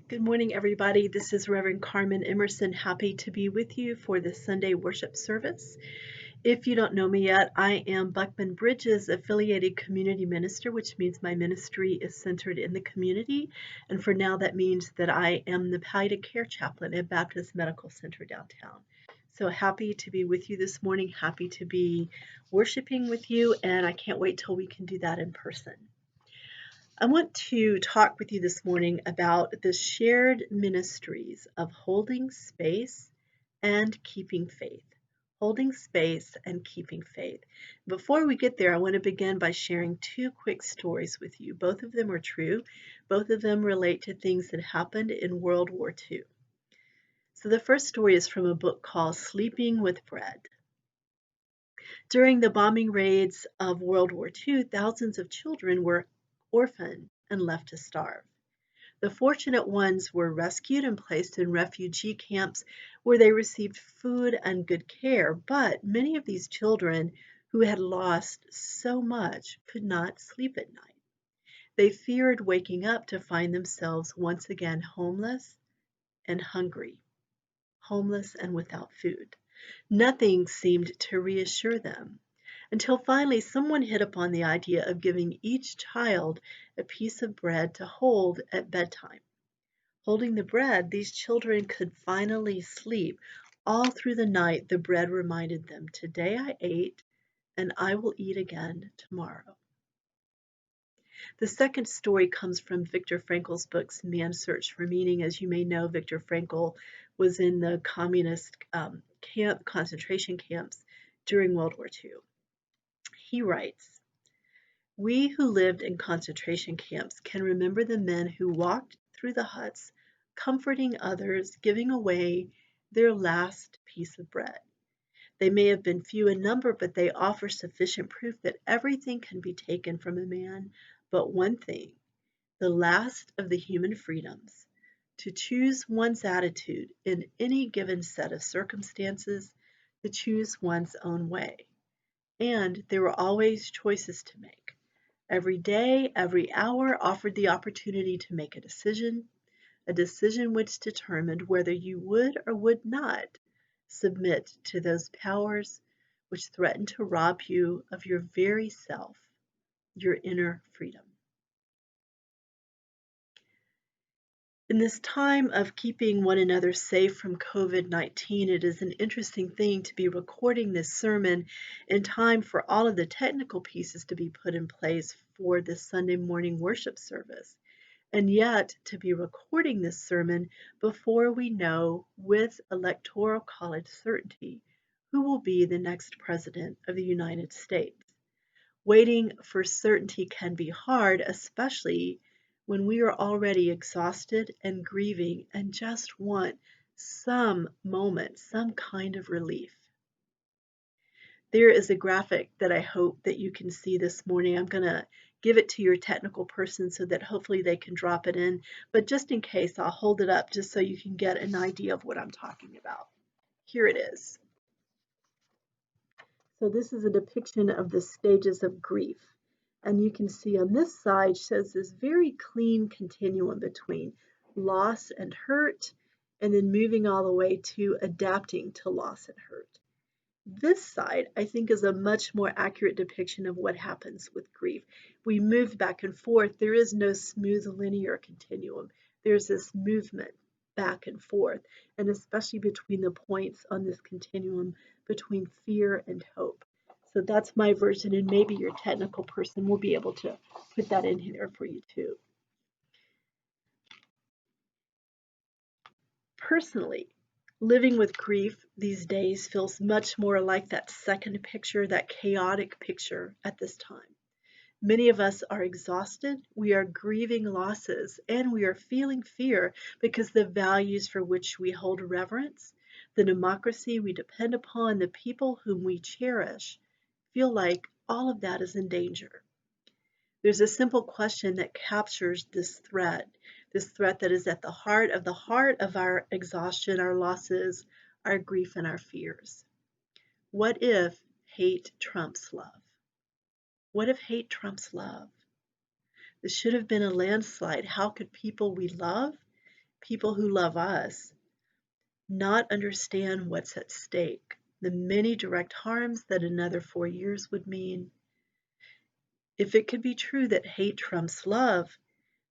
Good morning, everybody. This is Reverend Carmen Emerson. Happy to be with you for the Sunday worship service. If you don't know me yet, I am Buckman Bridges affiliated community minister, which means my ministry is centered in the community. And for now, that means that I am the palliative care chaplain at Baptist Medical Center downtown. So happy to be with you this morning, happy to be worshiping with you, and I can't wait till we can do that in person. I want to talk with you this morning about the shared ministries of holding space and keeping faith. Holding space and keeping faith. Before we get there, I want to begin by sharing two quick stories with you. Both of them are true. Both of them relate to things that happened in World War II. So the first story is from a book called Sleeping with Bread. During the bombing raids of World War II, thousands of children were orphaned and left to starve. The fortunate ones were rescued and placed in refugee camps where they received food and good care, but many of these children who had lost so much could not sleep at night. They feared waking up to find themselves once again homeless and hungry, homeless and without food. Nothing seemed to reassure them, until finally someone hit upon the idea of giving each child a piece of bread to hold at bedtime. Holding the bread, these children could finally sleep. All through the night, the bread reminded them, "Today I ate, and I will eat again tomorrow." The second story comes from Viktor Frankl's books, Man's Search for Meaning. As you may know, Viktor Frankl was in the communist concentration camps during World War II. He writes, "We who lived in concentration camps can remember the men who walked through the huts, comforting others, giving away their last piece of bread. They may have been few in number, but they offer sufficient proof that everything can be taken from a man but one thing, the last of the human freedoms, to choose one's attitude in any given set of circumstances, to choose one's own way. And there were always choices to make. Every day, every hour offered the opportunity to make a decision which determined whether you would or would not submit to those powers which threaten to rob you of your very self, your inner freedom." In this time of keeping one another safe from COVID-19, it is an interesting thing to be recording this sermon in time for all of the technical pieces to be put in place for this Sunday morning worship service, and yet to be recording this sermon before we know with electoral college certainty who will be the next president of the United States. Waiting for certainty can be hard, especially when we are already exhausted and grieving and just want some moment, some kind of relief. There is a graphic that I hope that you can see this morning. I'm going to give it to your technical person so that hopefully they can drop it in, but just in case, I'll hold it up just so you can get an idea of what I'm talking about. Here it is. So this is a depiction of the stages of grief. And you can see on this side shows this very clean continuum between loss and hurt, and then moving all the way to adapting to loss and hurt. This side, I think, is a much more accurate depiction of what happens with grief. We move back and forth. There is no smooth linear continuum. There's this movement back and forth, and especially between the points on this continuum between fear and hope. So that's my version, and maybe your technical person will be able to put that in here for you too. Personally, living with grief these days feels much more like that second picture, that chaotic picture at this time. Many of us are exhausted, we are grieving losses, and we are feeling fear because the values for which we hold reverence, the democracy we depend upon, the people whom we cherish, feel like all of that is in danger. There's a simple question that captures this threat that is at the heart of our exhaustion, our losses, our grief, and our fears. What if hate trumps love? What if hate trumps love? This should have been a landslide. How could people we love, people who love us, not understand what's at stake, the many direct harms that another 4 years would mean. If it could be true that hate trumps love,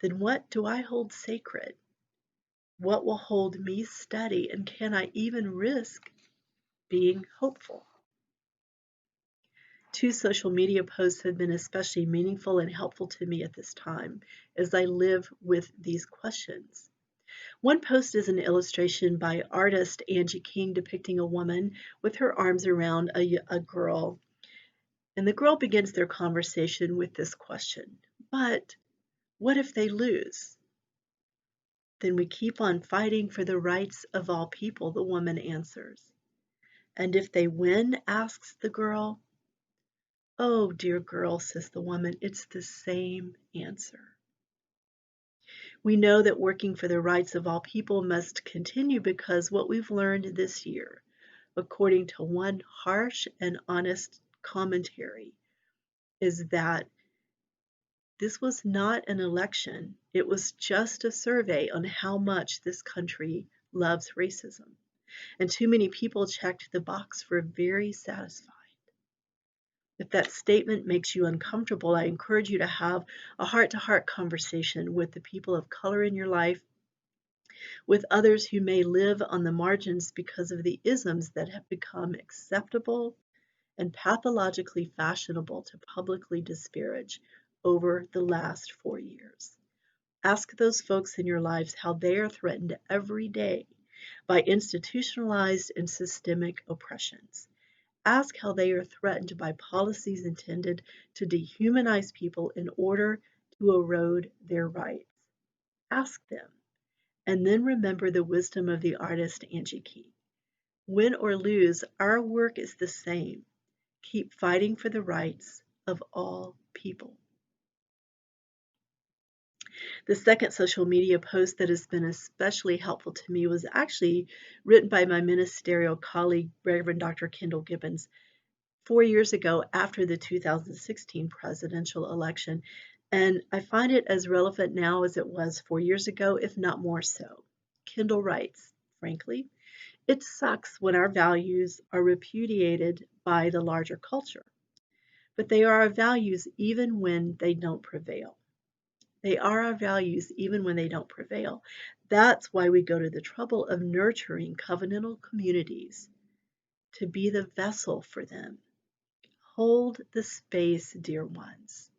then what do I hold sacred? What will hold me steady, and can I even risk being hopeful? 2 social media posts have been especially meaningful and helpful to me at this time as I live with these questions. One post is an illustration by artist Angie King depicting a woman with her arms around a girl. And the girl begins their conversation with this question, but what if they lose? Then we keep on fighting for the rights of all people, the woman answers. And if they win, asks the girl. Oh, dear girl, says the woman, it's the same answer. We know that working for the rights of all people must continue because what we've learned this year, according to one harsh and honest commentary, is that this was not an election. It was just a survey on how much this country loves racism. And too many people checked the box for very satisfied. If that statement makes you uncomfortable, I encourage you to have a heart-to-heart conversation with the people of color in your life, with others who may live on the margins because of the isms that have become acceptable and pathologically fashionable to publicly disparage over the last 4 years. Ask those folks in your lives how they are threatened every day by institutionalized and systemic oppressions. Ask how they are threatened by policies intended to dehumanize people in order to erode their rights. Ask them, and then remember the wisdom of the artist Angie King. Win or lose, our work is the same. Keep fighting for the rights of all people. The second social media post that has been especially helpful to me was actually written by my ministerial colleague, Reverend Dr. Kendall Gibbons, 4 years ago after the 2016 presidential election. And I find it as relevant now as it was 4 years ago, if not more so. Kendall writes, frankly, it sucks when our values are repudiated by the larger culture, but they are our values even when they don't prevail. They are our values even when they don't prevail. That's why we go to the trouble of nurturing covenantal communities to be the vessel for them. Hold the space, dear ones.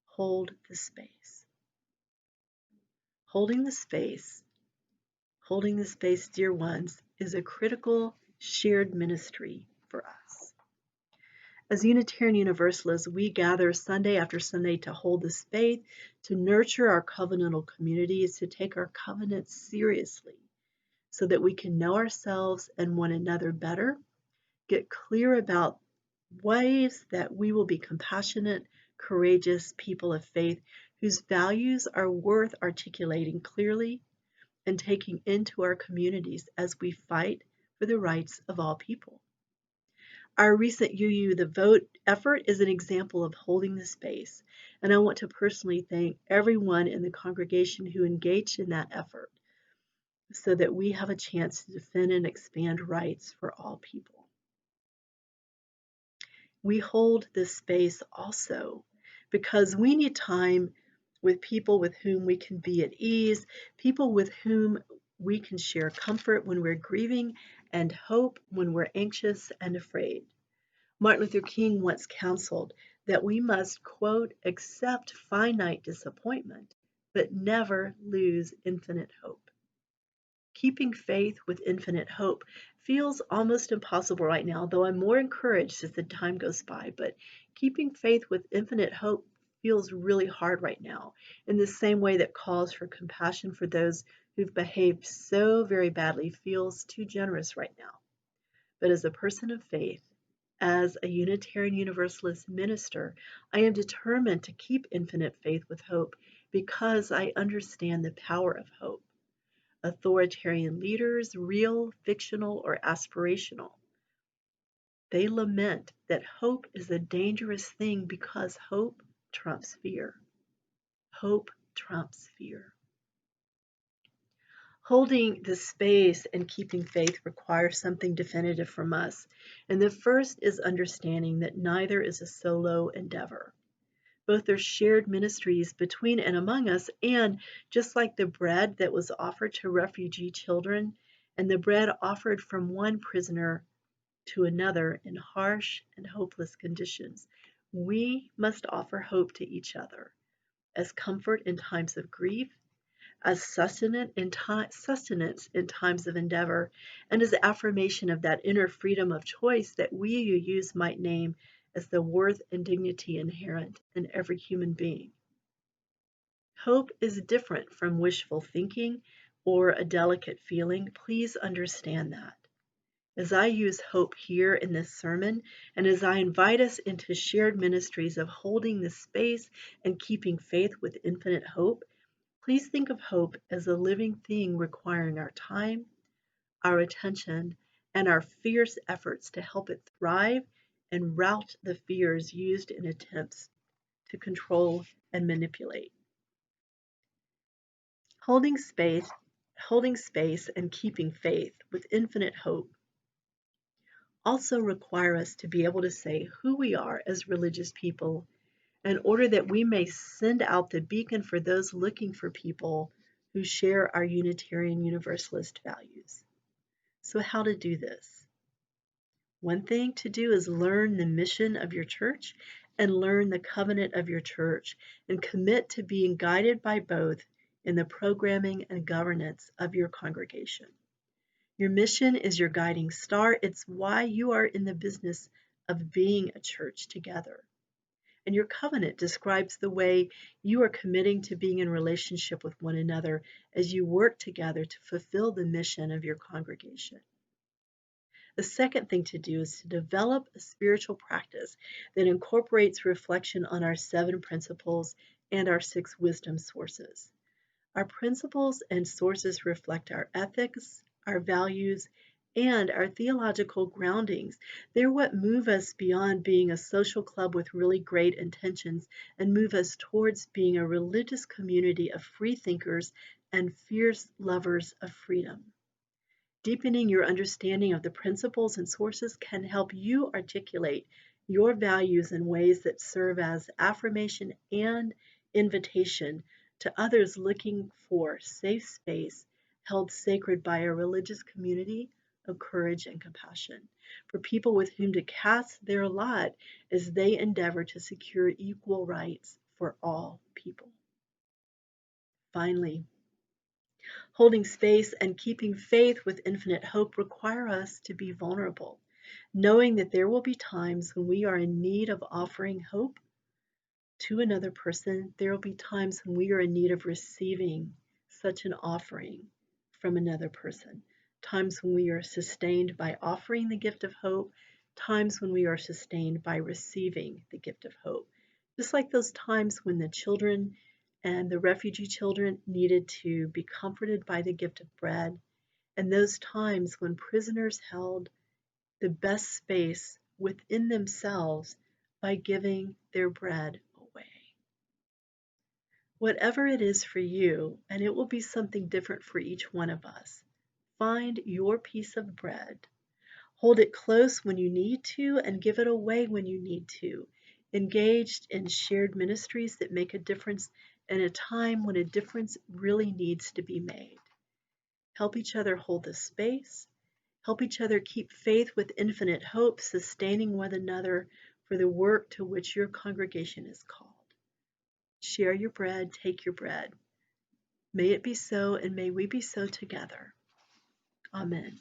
Hold the space. Holding the space, dear ones, is a critical shared ministry for us. As Unitarian Universalists, we gather Sunday after Sunday to hold this faith, to nurture our covenantal communities, to take our covenants seriously so that we can know ourselves and one another better, get clear about ways that we will be compassionate, courageous people of faith whose values are worth articulating clearly and taking into our communities as we fight for the rights of all people. Our recent UU the Vote effort is an example of holding the space, and I want to personally thank everyone in the congregation who engaged in that effort so that we have a chance to defend and expand rights for all people. We hold this space also because we need time with people with whom we can be at ease, people with whom we can share comfort when we're grieving and hope when we're anxious and afraid. Martin Luther King once counseled that we must, quote, accept finite disappointment, but never lose infinite hope. Keeping faith with infinite hope feels almost impossible right now, though I'm more encouraged as the time goes by. But keeping faith with infinite hope feels really hard right now, in the same way that calls for compassion for those who've behaved so very badly feels too generous right now. But as a person of faith, as a Unitarian Universalist minister, I am determined to keep infinite faith with hope because I understand the power of hope. Authoritarian leaders, real, fictional, or aspirational, they lament that hope is a dangerous thing because hope trumps fear. Hope trumps fear. Holding the space and keeping faith requires something definitive from us. And the first is understanding that neither is a solo endeavor. Both are shared ministries between and among us, and just like the bread that was offered to refugee children and the bread offered from one prisoner to another in harsh and hopeless conditions, we must offer hope to each other as comfort in times of grief, as sustenance in times of endeavor, and as affirmation of that inner freedom of choice that we you use might name as the worth and dignity inherent in every human being. Hope is different from wishful thinking or a delicate feeling. Please understand that. As I use hope here in this sermon, and as I invite us into shared ministries of holding the space and keeping faith with infinite hope, please think of hope as a living thing requiring our time, our attention, and our fierce efforts to help it thrive and rout the fears used in attempts to control and manipulate. Holding space and keeping faith with infinite hope also require us to be able to say who we are as religious people in order that we may send out the beacon for those looking for people who share our Unitarian Universalist values. So how to do this? One thing to do is learn the mission of your church and learn the covenant of your church and commit to being guided by both in the programming and governance of your congregation. Your mission is your guiding star. It's why you are in the business of being a church together. And your covenant describes the way you are committing to being in relationship with one another as you work together to fulfill the mission of your congregation. The second thing to do is to develop a spiritual practice that incorporates reflection on our 7 principles and our 6 wisdom sources. Our principles and sources reflect our ethics, our values, and our theological groundings. They're what move us beyond being a social club with really great intentions and move us towards being a religious community of free thinkers and fierce lovers of freedom. Deepening your understanding of the principles and sources can help you articulate your values in ways that serve as affirmation and invitation to others looking for safe space held sacred by a religious community of courage and compassion, for people with whom to cast their lot as they endeavor to secure equal rights for all people. Finally, holding space and keeping faith with infinite hope require us to be vulnerable, knowing that there will be times when we are in need of offering hope to another person. There will be times when we are in need of receiving such an offering from another person. Times when we are sustained by offering the gift of hope, times when we are sustained by receiving the gift of hope. Just like those times when the children and the refugee children needed to be comforted by the gift of bread, and those times when prisoners held the best space within themselves by giving their bread away. Whatever it is for you, and it will be something different for each one of us, find your piece of bread. Hold it close when you need to and give it away when you need to. Engaged in shared ministries that make a difference in a time when a difference really needs to be made. Help each other hold the space. Help each other keep faith with infinite hope, sustaining one another for the work to which your congregation is called. Share your bread, take your bread. May it be so, and may we be so together. Amen.